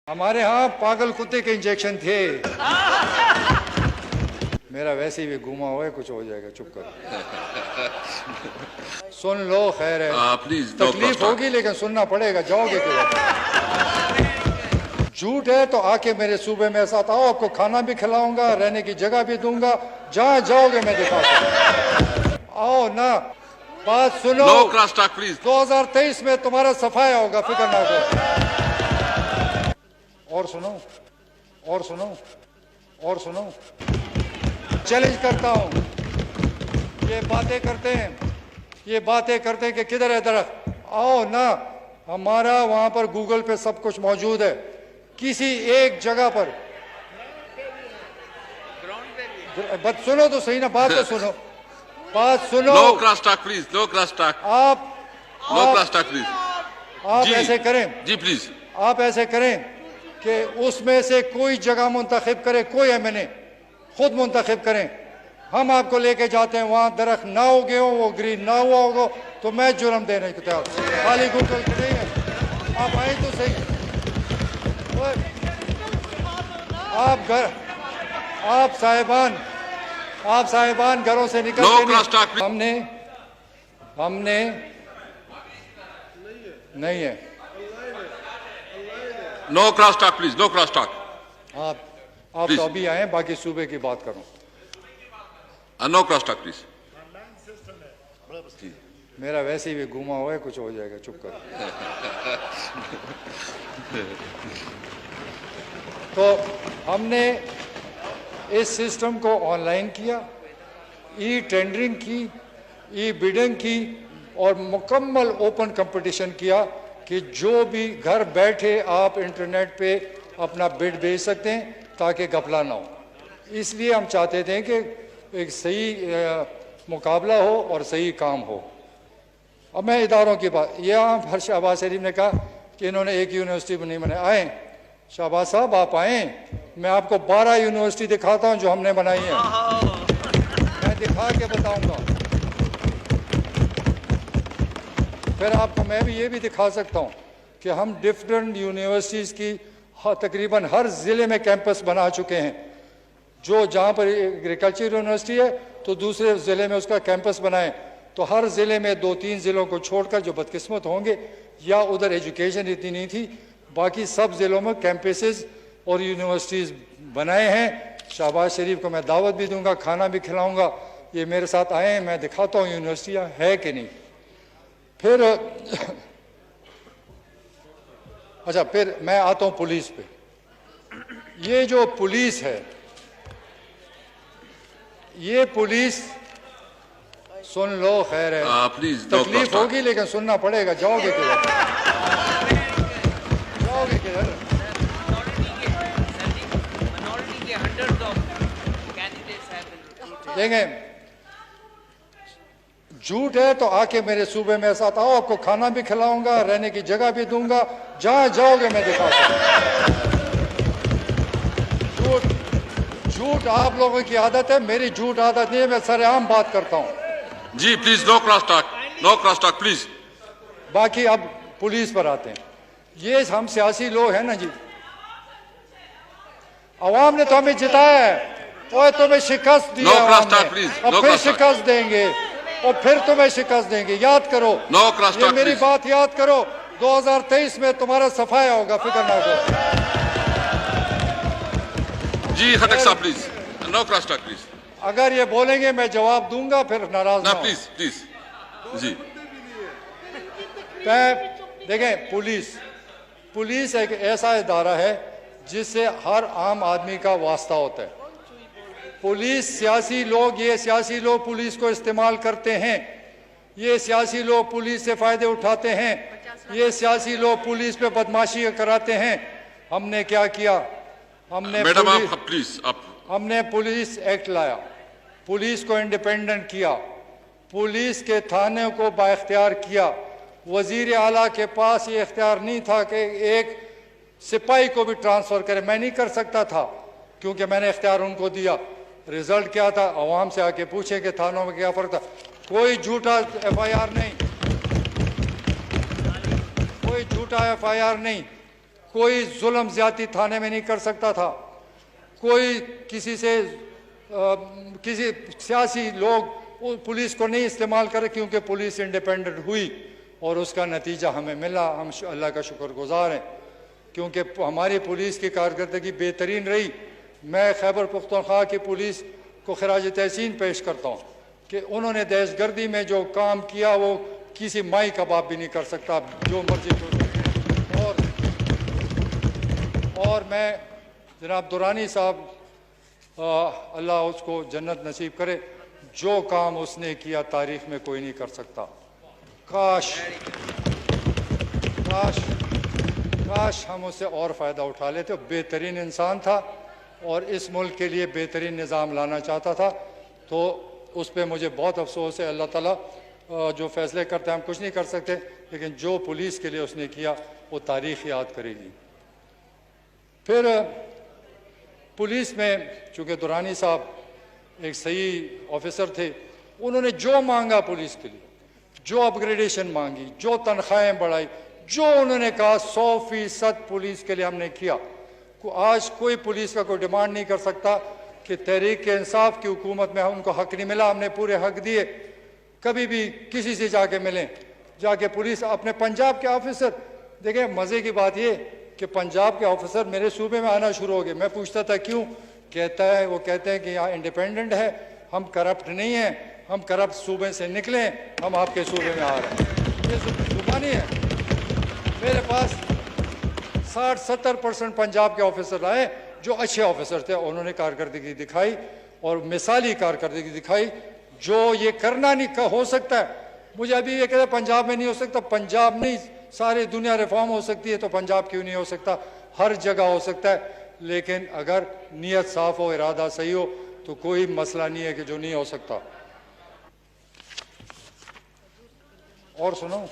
हमारे यहाँ पागल कुत्ते के इंजेक्शन थे। मेरा वैसे ही भी घुमा हुआ है, कुछ हो जाएगा, चुप कर। सुन लो, खैर है। प्लीज तकलीफ होगी लेकिन सुनना पड़ेगा, जाओगे क्यों? झूठ है तो आके मेरे सूबे में साथ आओ, आपको खाना भी खिलाऊंगा, रहने की जगह भी दूंगा, जहाँ जाओगे मैं दिखाऊंगा। आओ ना, बात सुनो। No cross talk please. 2023 में तुम्हारा सफाया होगा, फिक्र ना करो। और सुनो, और सुनो, और सुनो, चैलेंज करता हूं। ये बातें करते हैं, ये बातें करते हैं कि किधर है दरख्त, आओ ना, हमारा वहां पर गूगल पे सब कुछ मौजूद है। किसी एक जगह पर बात सुनो तो सही ना, बात तो सुनो, बात सुनो। No cross talk please, no cross talk. No cross talk please. आप ऐसे करें जी प्लीज, आप ऐसे करें कि उसमें से कोई जगह मुंतखब करे, कोई एमएनए खुद मुंतखब करें, हम आपको लेके जाते हैं वहां, दरख्त ना उगे हो, वो ग्रीन ना हुआ होगा तो मैं जुर्म देने को तैयार। खाली गूगल के नहीं है, आप आए तो सही। आप साहिबान घरों से निकल के हमने नहीं है। No cross talk please, no cross talk. आप तो अभी आए, बाकी सूबे की बात करूं। No cross talk please. मेरा वैसे ही भी घुमा हुआ है, कुछ हो जाएगा, चुप कर। तो हमने इस सिस्टम को ऑनलाइन किया, ई टेंडरिंग की, ई बिडिंग की और मुकम्मल ओपन कंपटीशन किया कि जो भी घर बैठे आप इंटरनेट पे अपना बिड भेज सकते हैं ताकि घपला ना हो। इसलिए हम चाहते थे कि एक सही मुकाबला हो और सही काम हो। अब मैं इदारों की बात, यहाँ हर शहबाज शरीफ ने कहा कि इन्होंने एक यूनिवर्सिटी नहीं बनाई। आए शहबाज साहब, आप आए, मैं आपको 12 यूनिवर्सिटी दिखाता हूँ जो हमने बनाई है, मैं दिखा के बताऊंगा। फिर आपको मैं भी ये भी दिखा सकता हूँ कि हम डिफरेंट यूनिवर्सिटीज़ की तकरीबन हर ज़िले में कैंपस बना चुके हैं। जो जहाँ पर एग्रीकल्चर यूनिवर्सिटी है तो दूसरे ज़िले में उसका कैंपस बनाएं, तो हर ज़िले में 2-3 ज़िलों को छोड़कर जो बदकिस्मत होंगे या उधर एजुकेशन इतनी नहीं थी, बाकी सब ज़िलों में कैंपसेस और यूनिवर्सिटीज़ बनाए हैं। शहबाज शरीफ को मैं दावत भी दूंगा, खाना भी खिलाऊंगा, ये मेरे साथ आए हैं, मैं दिखाता हूँ यूनिवर्सिटियाँ है कि नहीं। फिर अच्छा, फिर मैं आता हूँ पुलिस पे। ये जो पुलिस है, ये पुलिस, सुन लो, खैर है। प्लीज, तकलीफ होगी लेकिन सुनना पड़ेगा, जाओगे किधर? जाओगे किधर? देखें, झूठ है तो आके मेरे सूबे में साथ आओ, आपको खाना भी खिलाऊंगा, रहने की जगह भी दूंगा, जहां जाओगे मैं दिखाऊंगा। झूठ आप लोगों की आदत है, मेरी झूठ आदत नहीं है, मैं सरेआम बात करता हूं। जी please, no cross talk, no cross talk please. बाकी अब पुलिस पर आते हैं। ये हम सियासी लोग हैं ना जी, अवाम ने तो हमें जिताया है और तुम्हें शिकस्त दी है, अब फिर शिकस्त देंगे और फिर तुम्हें शिकस्त देंगे, याद करो। नो क्रॉस टॉक, मेरी बात याद करो, 2023 में तुम्हारा सफाया होगा, फिक्र ना करो। जी खटक साहब please, no cross talk please. अगर ये बोलेंगे मैं जवाब दूंगा, फिर नाराज ना प्लीज प्लीज। जी देखें, पुलिस एक ऐसा इदारा है जिससे हर आम आदमी का वास्ता होता है। पुलिस सियासी लोग, ये सियासी लोग पुलिस को इस्तेमाल करते हैं, ये सियासी लोग पुलिस से फायदे उठाते हैं, ये सियासी लोग पुलिस पे बदमाशी कराते हैं। हमने क्या किया? हमने हमने पुलिस एक्ट लाया, पुलिस को इंडिपेंडेंट किया, पुलिस के थाने को बाइख्तियार किया। वजीर आला के पास ये इख्तियार नहीं था कि एक सिपाही को भी ट्रांसफ़र करे, मैं नहीं कर सकता था क्योंकि मैंने इख्तियार उनको दिया। रिजल्ट क्या था? अवाम से आके पूछे कि थानों में क्या फ़र्क था। कोई झूठा FIR नहीं, कोई झूठा FIR नहीं। कोई जुल्म ज्यादती थाने में नहीं कर सकता था, कोई किसी सियासी लोग पुलिस को नहीं इस्तेमाल करे, क्योंकि पुलिस इंडिपेंडेंट हुई और उसका नतीजा हमें मिला। हम अल्लाह का शुक्रगुजार हैं क्योंकि हमारी पुलिस की कारकर्दगी बेहतरीन रही। मैं खैबर पख्तूनख्वा की पुलिस को खराज तहसीन पेश करता हूँ कि उन्होंने दहशतगर्दी में जो काम किया वो किसी माई का बाप भी नहीं कर सकता, जो मर्जी कर सके। और मैं जनाब दुरानी साहब, अल्लाह उसको जन्नत नसीब करे, जो काम उसने किया तारीख में कोई नहीं कर सकता। काश काश काश हम उससे और फ़ायदा उठा लेते। बेहतरीन इंसान था और इस मुल्क के लिए बेहतरीन निज़ाम लाना चाहता था, तो उस पर मुझे बहुत अफसोस है। अल्लाह ताला जो फ़ैसले करते हैं हम कुछ नहीं कर सकते, लेकिन जो पुलिस के लिए उसने किया वो तारीख़ याद करेगी। फिर पुलिस में चूँकि दुरानी साहब एक सही ऑफिसर थे, उन्होंने जो मांगा पुलिस के लिए, जो अपग्रेडेशन मांगी, जो तनख्वाहें बढ़ाई, जो उन्होंने कहा 100% पुलिस के लिए हमने किया। आज कोई पुलिस का कोई डिमांड नहीं कर सकता कि तहरीक इंसाफ की हुकूमत में उनको हक नहीं मिला, हमने पूरे हक दिए। कभी भी किसी से जाके मिलें, जाके पुलिस अपने पंजाब के ऑफिसर देखें, मज़े की बात ये कि पंजाब के ऑफिसर मेरे सूबे में आना शुरू हो गए। मैं पूछता था क्यों, वो कहते हैं कि यहाँ इंडिपेंडेंट है, हम करप्ट नहीं हैं, हम करप्ट सूबे से निकले, हम आपके सूबे में आ रहे हैं। ये सूबा नहीं है। मेरे पास 60-70% पंजाब के ऑफिसर आए जो अच्छे ऑफिसर थे, उन्होंने कारकर्दगी दिखाई और मिसाली कारकर्दगी दिखाई। जो ये करना नहीं हो सकता है, मुझे अभी ये कहते पंजाब में नहीं हो सकता, पंजाब नहीं सारी दुनिया रिफॉर्म हो सकती है, तो पंजाब क्यों नहीं हो सकता? हर जगह हो सकता है, लेकिन अगर नीयत साफ हो, इरादा सही हो, तो कोई मसला नहीं है कि जो नहीं हो सकता। और सुनो,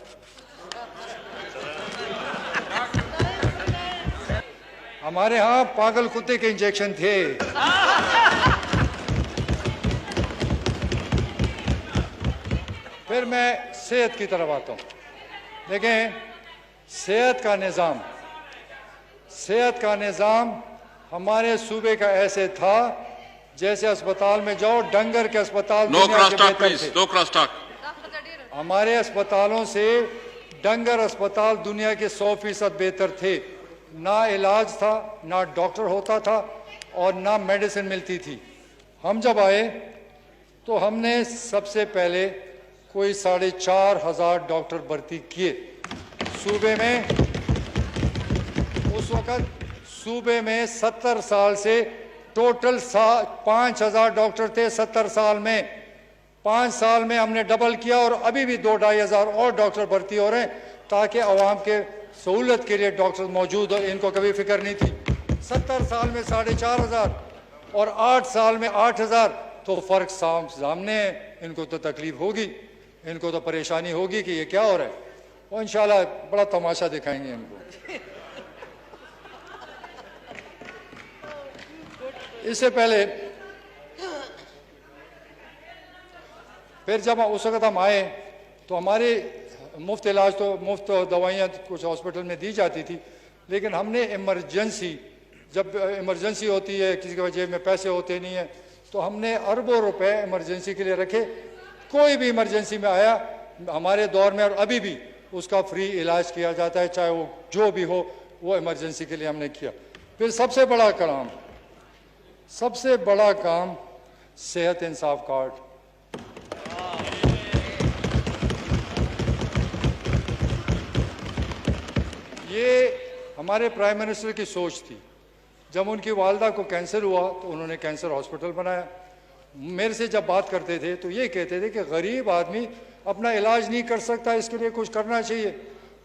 हमारे यहाँ पागल कुत्ते के इंजेक्शन थे। फिर मैं सेहत की तरफ आता हूँ। देखें, सेहत का निज़ाम हमारे सूबे का ऐसे था जैसे अस्पताल में जाओ, डंगर के अस्पताल दुनिया के बेहतर थे। हमारे अस्पतालों से डंगर अस्पताल दुनिया के 100% बेहतर थे। ना इलाज था, ना डॉक्टर होता था और ना मेडिसिन मिलती थी। हम जब आए तो हमने सबसे पहले कोई 4,500 डॉक्टर भर्ती किए सूबे में। उस वक़्त सूबे में 70 साल से टोटल 5,000 डॉक्टर थे। 70 साल में 5 साल में हमने डबल किया और अभी भी 2-2,500 और डॉक्टर भर्ती हो रहे हैं, ताकि आवाम के सहूलत के लिए डॉक्टर मौजूद हो। इनको कभी फिक्र नहीं थी। 70 साल में 4,500 और 8 साल में 8,000, तो फ़र्क सामने है। इनको तो तकलीफ होगी, इनको तो परेशानी होगी कि ये क्या हो रहा है, और इंशाल्लाह बड़ा तमाशा दिखाएंगे इनको। इससे पहले फिर जब उस वक़्त हम आए तो हमारे मुफ्त इलाज, तो मुफ्त दवाइयाँ कुछ हॉस्पिटल में दी जाती थी, लेकिन हमने इमरजेंसी, जब इमरजेंसी होती है, किसी के वजह में पैसे होते नहीं हैं, तो हमने अरबों रुपए इमरजेंसी के लिए रखे। कोई भी इमरजेंसी में आया हमारे दौर में, और अभी भी उसका फ्री इलाज किया जाता है, चाहे वो जो भी हो, वो इमरजेंसी के लिए हमने किया। फिर सबसे बड़ा काम सेहत इंसाफ कार्ड। ये हमारे प्राइम मिनिस्टर की सोच थी। जब उनकी वालदा को कैंसर हुआ तो उन्होंने कैंसर हॉस्पिटल बनाया। मेरे से जब बात करते थे तो ये कहते थे कि गरीब आदमी अपना इलाज नहीं कर सकता, इसके लिए कुछ करना चाहिए।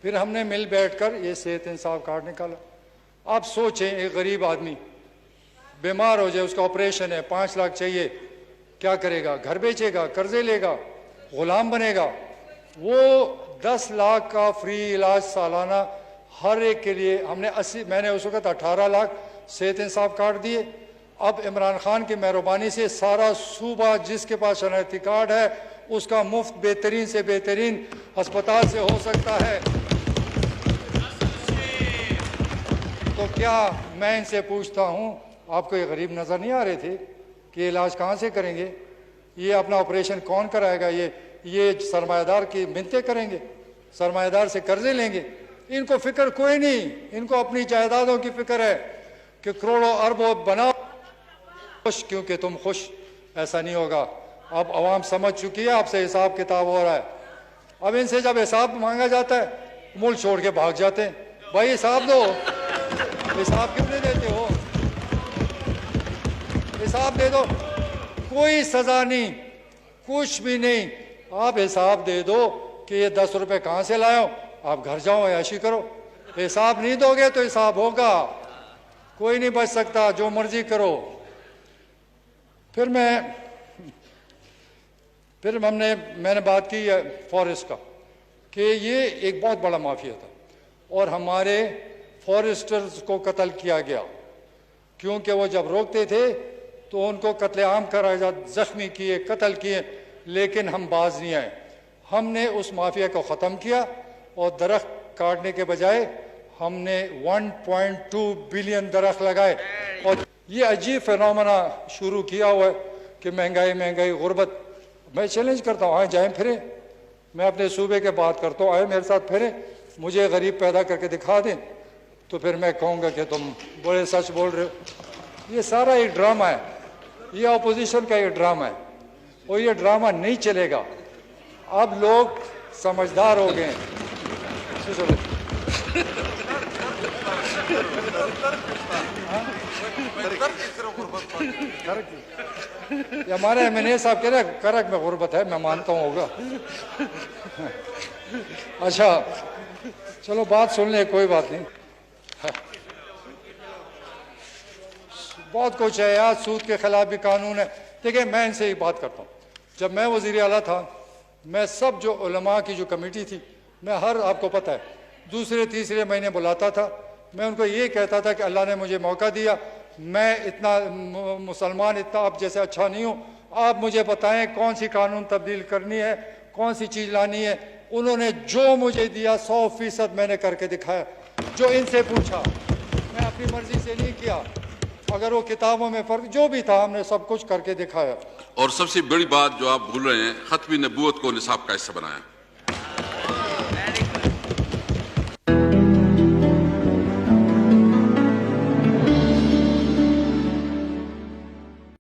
फिर हमने मिल बैठकर ये सेहत इंसाफ कार्ड निकाला। आप सोचें, एक गरीब आदमी बीमार हो जाए, उसका ऑपरेशन है, 5 लाख चाहिए, क्या करेगा? घर बेचेगा, कर्जे लेगा, गुलाम बनेगा? वो 10 लाख का फ्री इलाज सालाना हर एक के लिए हमने मैंने उस वक़्त 18 लाख सेहत इंसाफ कार्ड दिए। अब इमरान खान की मेहरबानी से सारा सूबा जिसके पास शनाख्ती कार्ड है उसका मुफ्त बेहतरीन से बेहतरीन अस्पताल से हो सकता है। तो क्या मैं इनसे पूछता हूँ, आपको ये गरीब नज़र नहीं आ रहे थे कि इलाज कहाँ से करेंगे, ये अपना ऑपरेशन कौन कराएगा, ये सरमायादार की मिन्नतें करेंगे, सरमायादार से कर्जे लेंगे। इनको फिक्र कोई नहीं, इनको अपनी जायदादों की फिक्र है कि करोड़ों अरबों बनाओ खुश, क्योंकि तुम खुश। ऐसा नहीं होगा। अब आवाम समझ चुकी है, आपसे हिसाब किताब हो रहा है। अब इनसे जब हिसाब मांगा जाता है मुल्क छोड़ के भाग जाते हैं। भाई हिसाब दो, हिसाब क्यों नहीं देते हो, हिसाब दे दो। कोई सजा नहीं, कुछ भी नहीं, आप हिसाब दे दो कि ये 10 रुपए कहाँ से लाए हो, आप घर जाओ ऐशी करो। हिसाब नहीं दोगे तो हिसाब होगा, कोई नहीं बच सकता, जो मर्जी करो। फिर मैंने बात की फॉरेस्ट का कि ये एक बहुत बड़ा माफिया था और हमारे फॉरेस्टर्स को कत्ल किया गया, क्योंकि वो जब रोकते थे तो उनको कत्लेआम करा जा, जख्मी किए, कत्ल किए, लेकिन हम बाज नहीं आए। हमने उस माफिया को ख़त्म किया और दरख्त काटने के बजाय हमने 1.2 बिलियन दरख्त लगाए। और ये अजीब फिनोमेना शुरू किया हुआ है कि महंगाई गुर्बत। मैं चैलेंज करता हूँ, आए जाएं फिरें, मैं अपने सूबे के बात करता हूँ, आए मेरे साथ फिरें, मुझे गरीब पैदा करके दिखा दें तो फिर मैं कहूँगा कि तुम बड़े सच बोल रहे हो। ये सारा एक ड्रामा है, ये अपोजिशन का एक ड्रामा है और ये ड्रामा नहीं चलेगा। अब लोग समझदार हो गए हैं। हमारे एमएनए साहब कह रहे करक में गुर्बत है, मैं मानता हूँ होगा। अच्छा चलो बात सुन ले, कोई बात नहीं, बहुत कुछ है यार, सूद के खिलाफ भी कानून है। देखिए मैं इनसे ही बात करता हूँ, जब मैं वज़ीर आला था, मैं सब जो उलमा की जो कमेटी थी, मैं आपको पता है दूसरे तीसरे महीने बुलाता था। मैं उनको ये कहता था कि अल्लाह ने मुझे मौका दिया, मैं इतना मुसलमान इतना आप जैसे अच्छा नहीं हूँ, आप मुझे बताएं कौन सी कानून तब्दील करनी है, कौन सी चीज़ लानी है। उन्होंने जो मुझे दिया 100% मैंने करके दिखाया। जो इनसे पूछा, मैं अपनी मर्जी से नहीं किया, अगर वो किताबों में फ़र्क जो भी था हमने सब कुछ करके दिखाया। और सबसे बड़ी बात जो आप भूल रहे हैं, खत्म नबूवत को निसाब का हिस्सा बनाया।